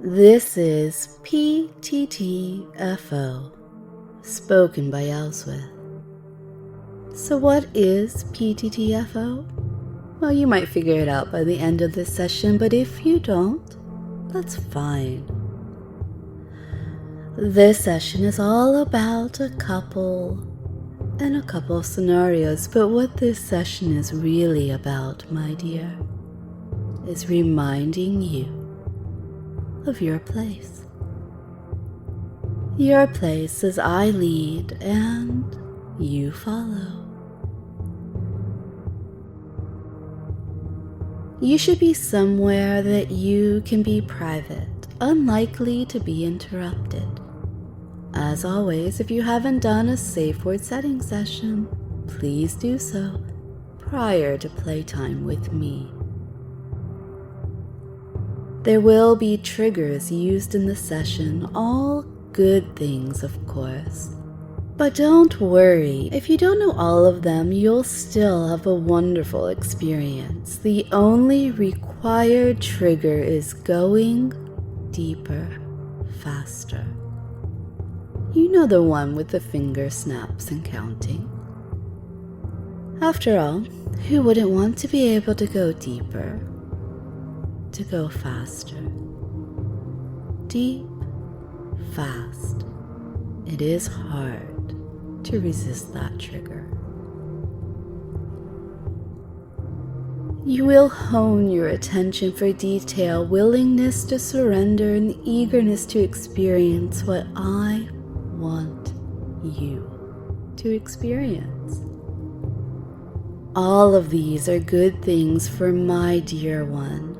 This is PTTFO, spoken by Elswyth. So what is PTTFO? Well, you might figure it out by the end of this session, but if you don't, that's fine. This session is all about a couple and a couple of scenarios, but what this session is really about, my dear, is reminding you of your place. Your place as I lead and you follow. You should be somewhere that you can be private, unlikely to be interrupted. As always, if you haven't done a safe word setting session, please do so prior to playtime with me. There will be triggers used in the session, all good things of course. But don't worry, if you don't know all of them, you'll still have a wonderful experience. The only required trigger is going deeper, faster. You know, the one with the finger snaps and counting. After all, who wouldn't want to be able to go deeper? To go faster. Deep, fast. It is hard to resist that trigger. You will hone your attention for detail, willingness to surrender, and eagerness to experience what I want you to experience. All of these are good things for my dear one.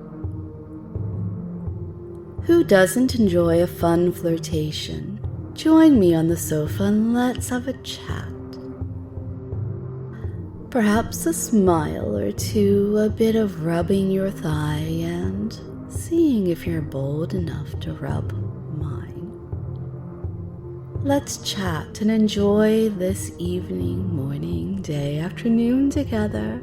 Who doesn't enjoy a fun flirtation? Join me on the sofa and let's have a chat. Perhaps a smile or two, a bit of rubbing your thigh, and seeing if you're bold enough to rub mine. Let's chat and enjoy this evening, morning, day, afternoon together.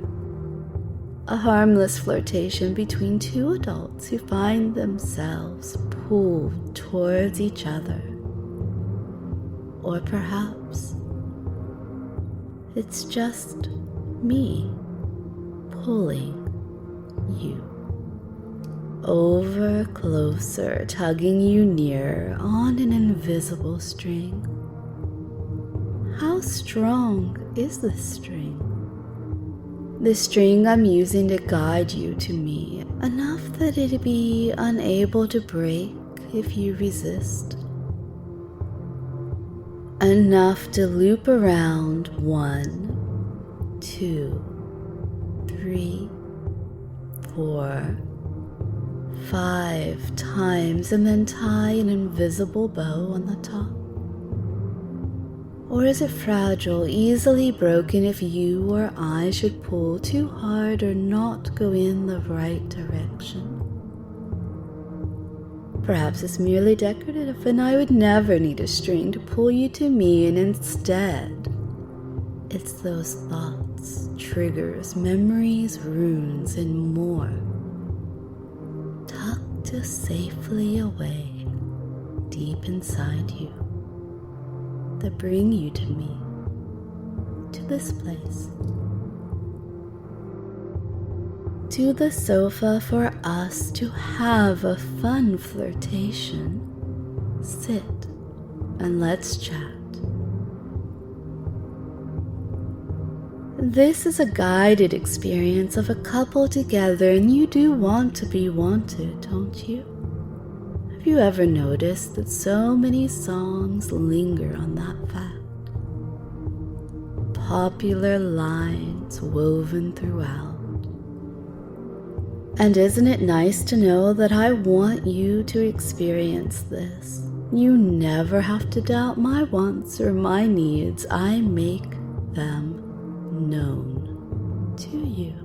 A harmless flirtation between two adults who find themselves pulled towards each other. Or perhaps it's just me pulling you over closer, tugging you near on an invisible string. How strong is this string? The string I'm using to guide you to me, enough that it'd be unable to break if you resist. Enough to loop around 1, 2, 3, 4, 5 times and then tie an invisible bow on the top. Or is it fragile, easily broken if you or I should pull too hard or not go in the right direction? Perhaps it's merely decorative and I would never need a string to pull you to me, and instead, it's those thoughts, triggers, memories, runes, and more tucked safely away deep inside you that bring you to me, to this place, to the sofa for us to have a fun flirtation. Sit and let's chat. This is a guided experience of a couple together, and you do want to be wanted, don't you? Have you ever noticed that so many songs linger on that fact? Popular lines woven throughout. And isn't it nice to know that I want you to experience this? You never have to doubt my wants or my needs. I make them known to you.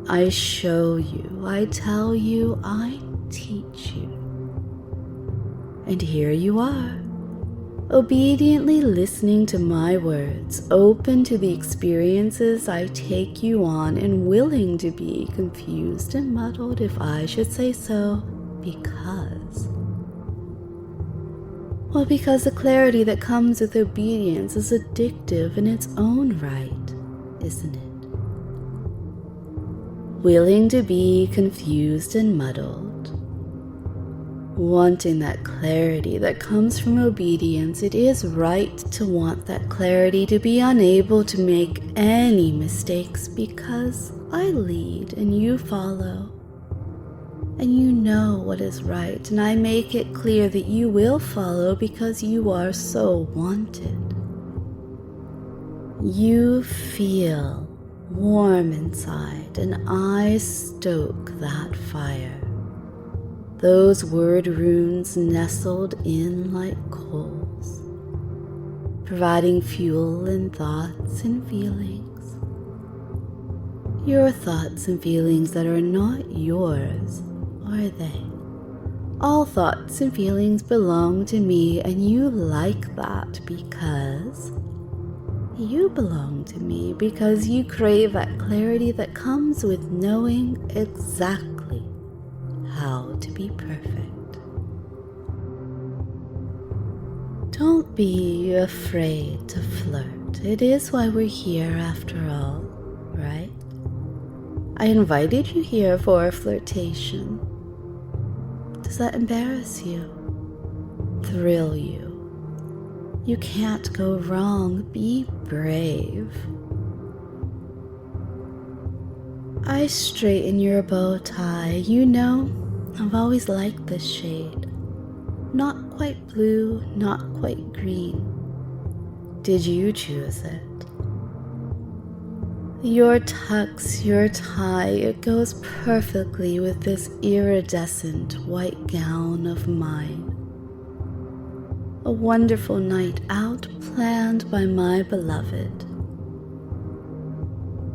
I show you, I tell you, I teach you. And here you are, obediently listening to my words, open to the experiences I take you on, and willing to be confused and muddled if I should say so, Because? Well, because the clarity that comes with obedience is addictive in its own right, isn't it? Willing to be confused and muddled, wanting that clarity that comes from obedience, it is right to want that clarity, to be unable to make any mistakes because I lead and you follow. And you know what is right, and I make it clear that you will follow because you are so wanted. You feel warm inside, and I stoke that fire. Those word runes nestled in like coals, providing fuel in thoughts and feelings. Your thoughts and feelings that are not yours, are they? All thoughts and feelings belong to me, and you like that because you belong to me, because you crave that clarity that comes with knowing exactly how to be perfect. Don't be afraid to flirt. It is why we're here after all, right? I invited you here for a flirtation. Does that embarrass you? Thrill you? You can't go wrong. Be brave. I straighten your bow tie. You know, I've always liked this shade. Not quite blue, not quite green. Did you choose it? Your tux, your tie, it goes perfectly with this iridescent white gown of mine. A wonderful night out planned by my beloved.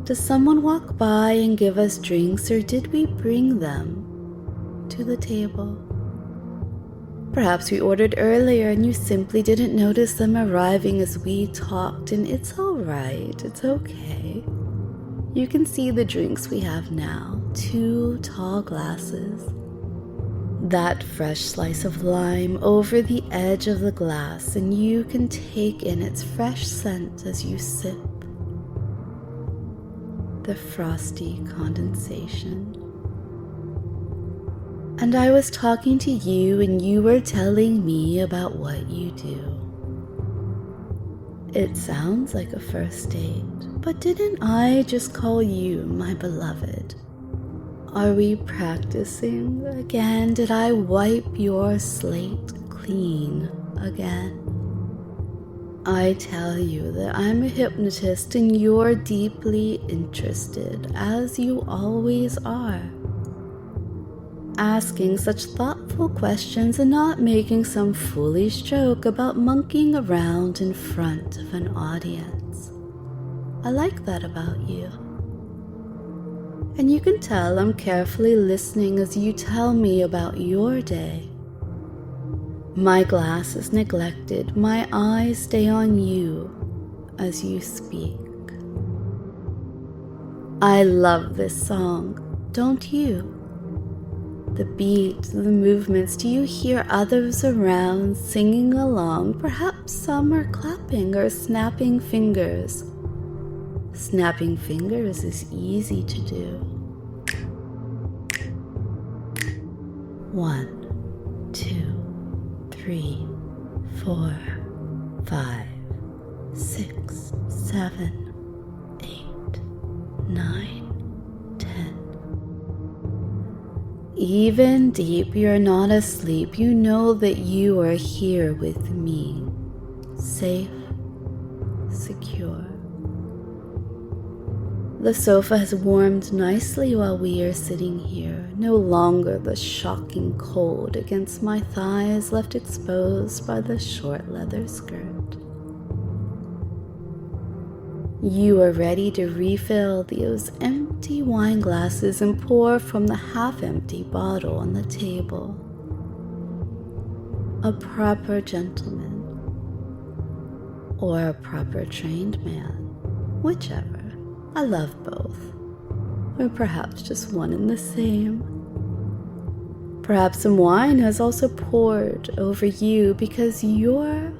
Does someone walk by and give us drinks, or did we bring them to the table? Perhaps we ordered earlier and you simply didn't notice them arriving as we talked, and it's all right, it's okay. You can see the drinks we have now, 2 tall glasses. That fresh slice of lime over the edge of the glass, and you can take in its fresh scent as you sip. The frosty condensation. And I was talking to you, and you were telling me about what you do. It sounds like a first date, but didn't I just call you my beloved? Are we practicing again? Did I wipe your slate clean again? I tell you that I'm a hypnotist and you're deeply interested, as you always are. Asking such thoughtful questions and not making some foolish joke about monkeying around in front of an audience. I like that about you. And you can tell I'm carefully listening as you tell me about your day. My glass is neglected, my eyes stay on you as you speak. I love this song, don't you? The beat, the movements, do you hear others around singing along? Perhaps some are clapping or snapping fingers. Snapping fingers is easy to do. 1, 2, 3, 4, 5, 6, 7, 8, 9, 10. Even deep, you're not asleep. You know that you are here with me, safe, secure. The sofa has warmed nicely while we are sitting here, no longer the shocking cold against my thighs left exposed by the short leather skirt. You are ready to refill those empty wine glasses and pour from the half-empty bottle on the table. A proper gentleman, or a proper trained man, whichever. I love both, or perhaps just one and the same. Perhaps some wine has also poured over you because you're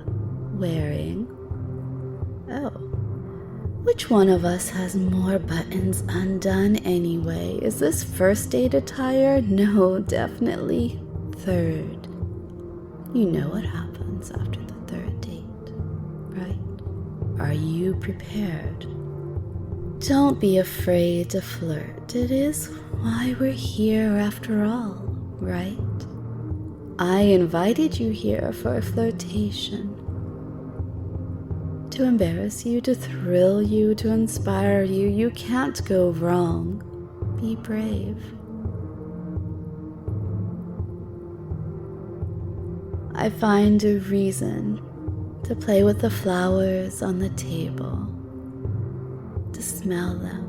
wearing... Oh, which one of us has more buttons undone anyway? Is this first date attire? No, definitely third. You know what happens after the third date, right? Are you prepared? Don't be afraid to flirt. It is why we're here after all, right? I invited you here for a flirtation. To embarrass you, to thrill you, to inspire you. You can't go wrong. Be brave. I find a reason to play with the flowers on the table, to smell them,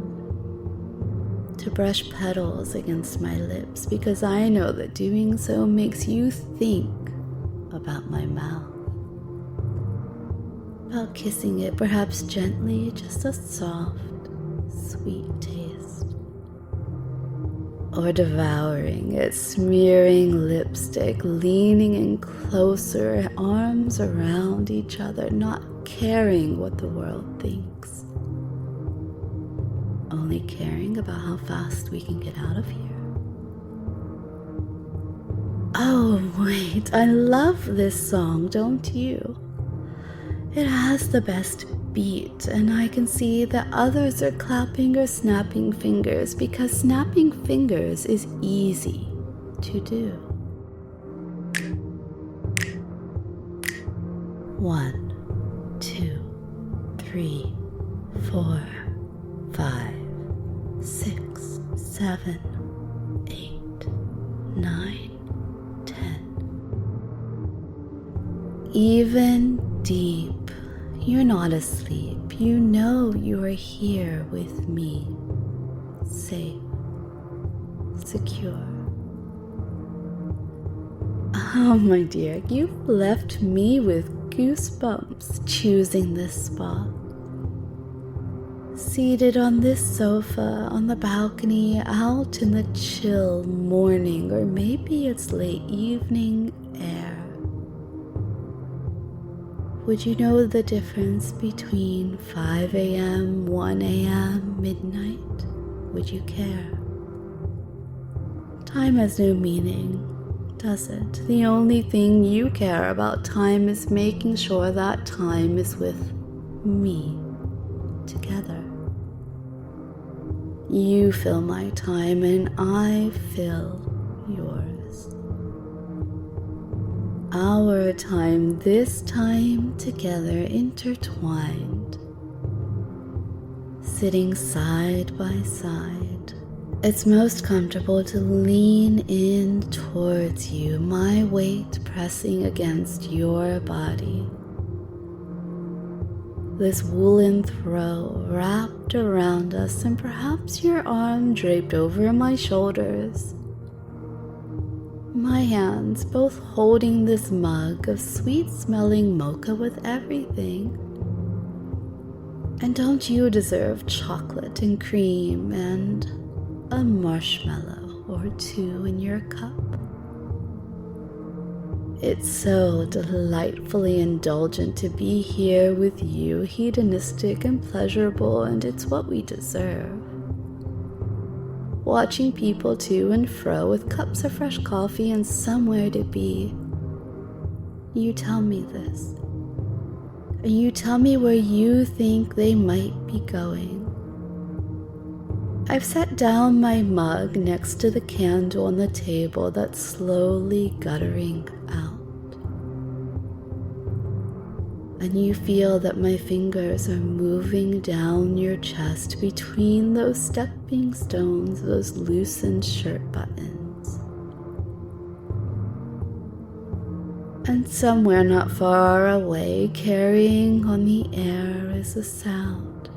to brush petals against my lips, because I know that doing so makes you think about my mouth. About kissing it, perhaps gently, just a soft, sweet taste. Or devouring it, smearing lipstick, leaning in closer, arms around each other, not caring what the world thinks. Only caring about how fast we can get out of here. Oh, wait, I love this song, don't you? It has the best beat, and I can see that others are clapping or snapping fingers, because snapping fingers is easy to do. 1, 2, 3, 4, 5, 6, 7, 8, 9, 10. Even deep. You're not asleep. You know you are here with me. Safe. Secure. Oh, my dear, you've left me with goosebumps choosing this spot. Seated on this sofa, on the balcony, out in the chill morning, or maybe it's late evening air. Would you know the difference between 5 a.m., 1 a.m., midnight? Would you care? Time has no meaning, does it? The only thing you care about time is making sure that time is with me, together. You fill my time and I fill yours. Our time, this time together, intertwined, sitting side by side. It's most comfortable to lean in towards you, my weight pressing against your body. This woolen throw wrapped around us, and perhaps your arm draped over my shoulders. My hands both holding this mug of sweet-smelling mocha with everything. And don't you deserve chocolate and cream and a marshmallow or two in your cup? It's so delightfully indulgent to be here with you, hedonistic and pleasurable, and it's what we deserve. Watching people to and fro with cups of fresh coffee and somewhere to be. You tell me this. You tell me where you think they might be going. I've set down my mug next to the candle on the table that's slowly guttering out. And you feel that my fingers are moving down your chest between those stepping stones, those loosened shirt buttons. And somewhere not far away, carrying on the air, is a sound.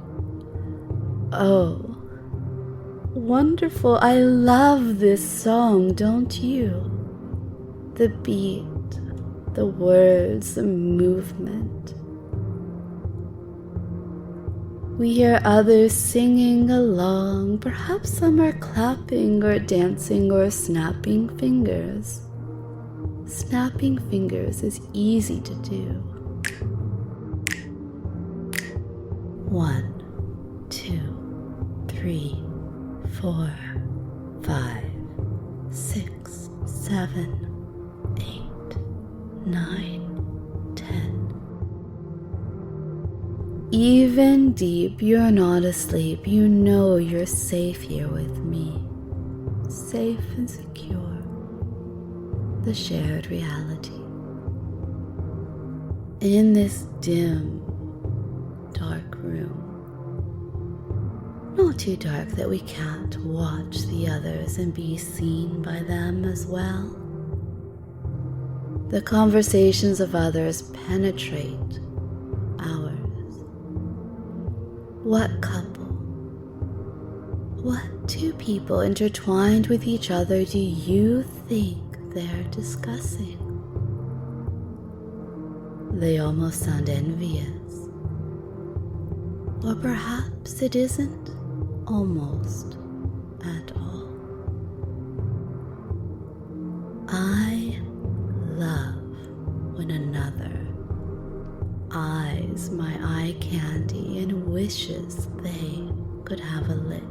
Oh, wonderful. I love this song, don't you? The beat, the words, the movement. We hear others singing along. Perhaps some are clapping or dancing or snapping fingers. Snapping fingers is easy to do. 1, 2, 3, 4, 5, 6, 7, 8, 9, 10. Even deep, you're not asleep. You know you're safe here with me. Safe and secure. The shared reality. In this dim, dark room. Not too dark that we can't watch the others and be seen by them as well. The conversations of others penetrate ours. What couple? What two people intertwined with each other do you think they're discussing? They almost sound envious. Or perhaps it isn't almost at all. I love when another eyes my eye candy and wishes they could have a lick.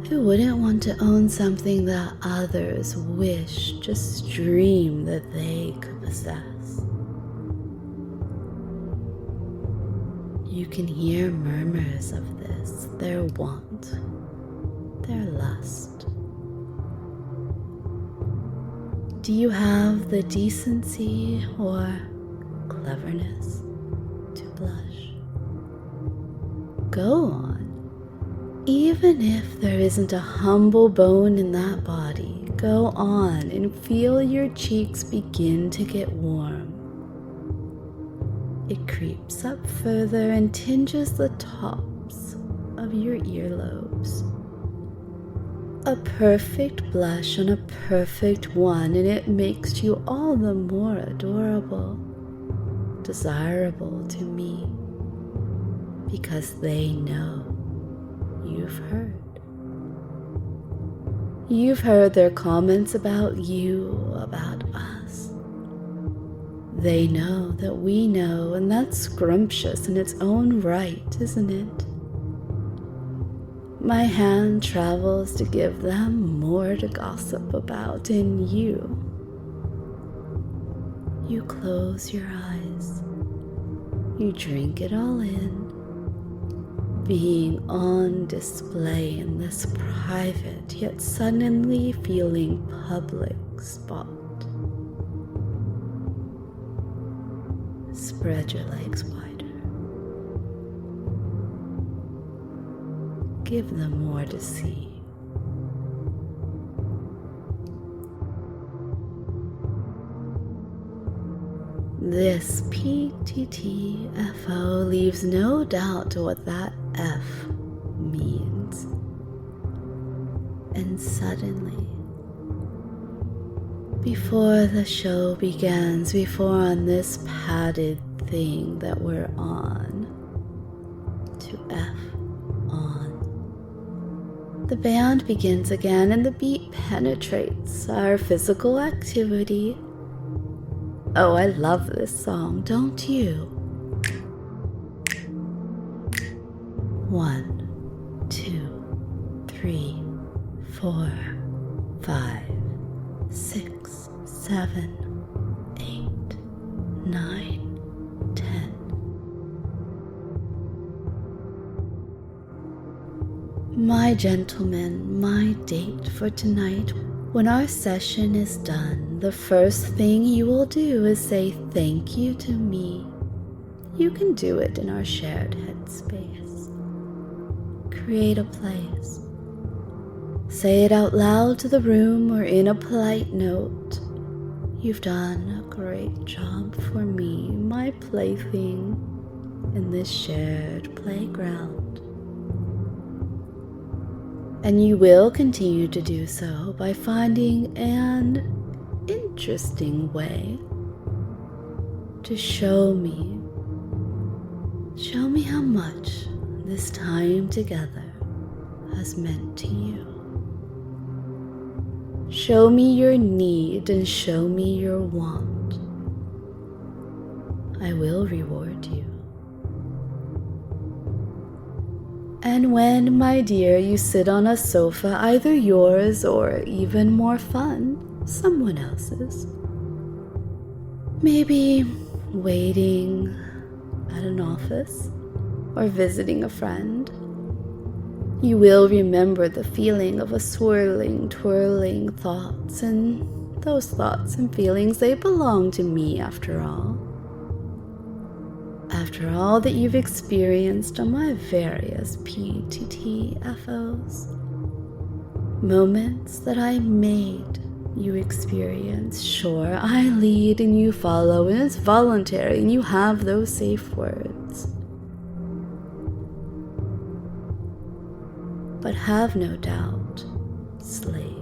Who wouldn't want to own something that others wish, just dream that they could possess? You can hear murmurs of this, their want, their lust. Do you have the decency or cleverness to blush? Go on. Even if there isn't a humble bone in that body, go on and feel your cheeks begin to get warm. It creeps up further and tinges the tops of your earlobes. A perfect blush on a perfect one, and it makes you all the more adorable, desirable to me, because they know you've heard. You've heard their comments about you, about us. They know that we know, and that's scrumptious in its own right, isn't it? My hand travels to give them more to gossip about, and you close your eyes. You drink it all in, being on display in this private yet suddenly feeling public spot. Spread your legs wider. Give them more to see. This PTTFO leaves no doubt to what that F means. And suddenly, before the show begins, before on this padded thing that we're on, to F on, the band begins again and the beat penetrates our physical activity. Oh, I love this song, don't you? 1, 2, 3, 4, 5, 6, 7, 8, 9, 10. My gentleman, my date for tonight. When our session is done, the first thing you will do is say thank you to me. You can do it in our shared headspace. Create a place. Say it out loud to the room or in a polite note. You've done a great job for me, my plaything, in this shared playground. And you will continue to do so by finding an interesting way to show me Show me how much this time together has meant to you. Show me your need and show me your want. I will reward you. And when, my dear, you sit on a sofa, either yours or even more fun, someone else's, maybe waiting at an office or visiting a friend, you will remember the feeling of a swirling, twirling thoughts, and those thoughts and feelings, they belong to me after all. After all that you've experienced on my various PTTFOs, moments that I made you experience, sure, I lead and you follow, and it's voluntary, and you have those safe words. But have no doubt, slave,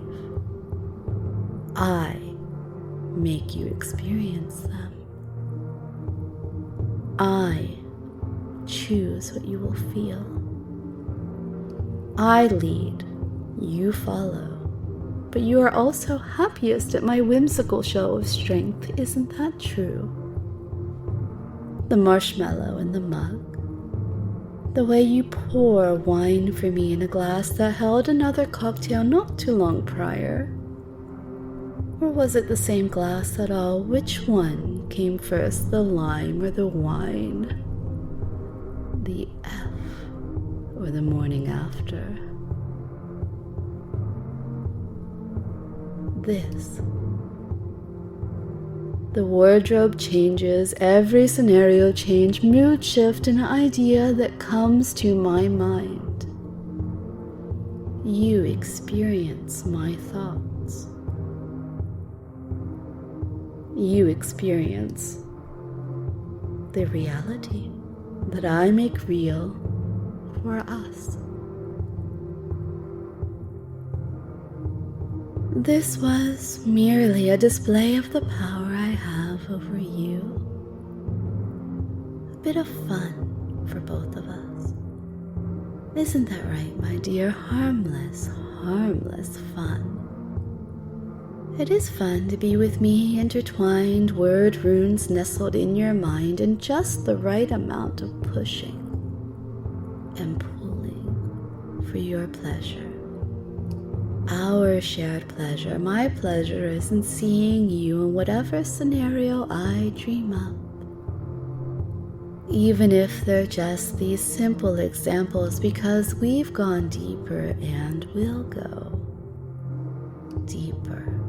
I make you experience them. I choose what you will feel. I lead, you follow. But you are also happiest at my whimsical show of strength, isn't that true? The marshmallow in the mug, the way you pour wine for me in a glass that held another cocktail not too long prior. Or was it the same glass at all? Which one came first, the lime or the wine? The F or the morning after? This. The wardrobe changes, every scenario change, mood shift, an idea that comes to my mind. You experience my thoughts. You experience the reality that I make real for us. This was merely a display of the power I have over you. A bit of fun for both of us. Isn't that right, my dear? Harmless, harmless fun. It is fun to be with me, intertwined word runes nestled in your mind, and just the right amount of pushing and pulling for your pleasure. Our shared pleasure. My pleasure is in seeing you in whatever scenario I dream up. Even if they're just these simple examples, because we've gone deeper and will go deeper.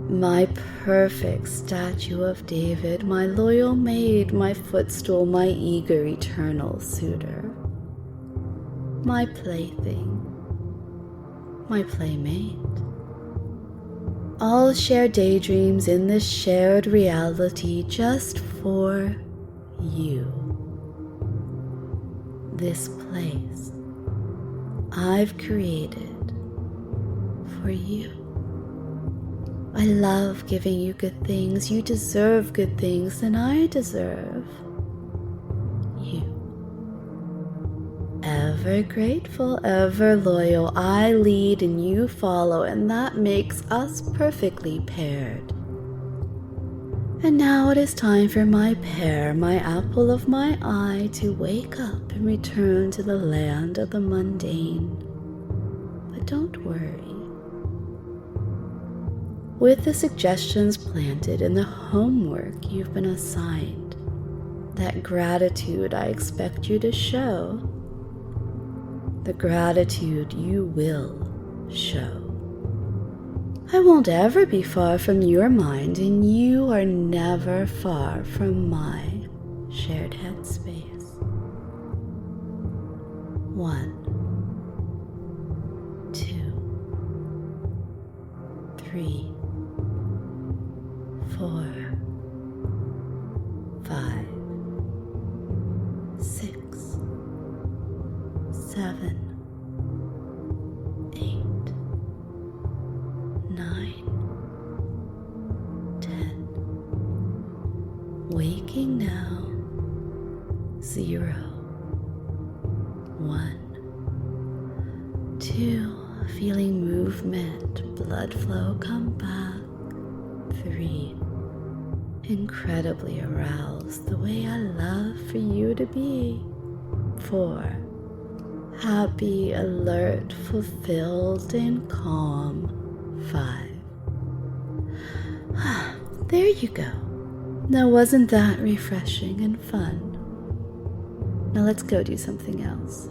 My perfect statue of David, my loyal maid, my footstool, my eager eternal suitor, my plaything, my playmate. All share daydreams in this shared reality just for you. This place I've created for you. I love giving you good things. You deserve good things, and I deserve you. Ever grateful, ever loyal, I lead and you follow, and that makes us perfectly paired. And now it is time for my pair, my apple of my eye, to wake up and return to the land of the mundane. But don't worry. With the suggestions planted and the homework you've been assigned, that gratitude I expect you to show, the gratitude you will show. I won't ever be far from your mind, and you are never far from my shared headspace. 1, 2, 3, 4, 5, 6, 7, 8, 9, 10. Waking now, 1. 2. Feeling movement, blood flow come back. 3. Incredibly aroused, the way I love for you to be. 4. Happy, alert, fulfilled, and calm. 5. There you go. Now wasn't that refreshing and fun? Now let's go do something else.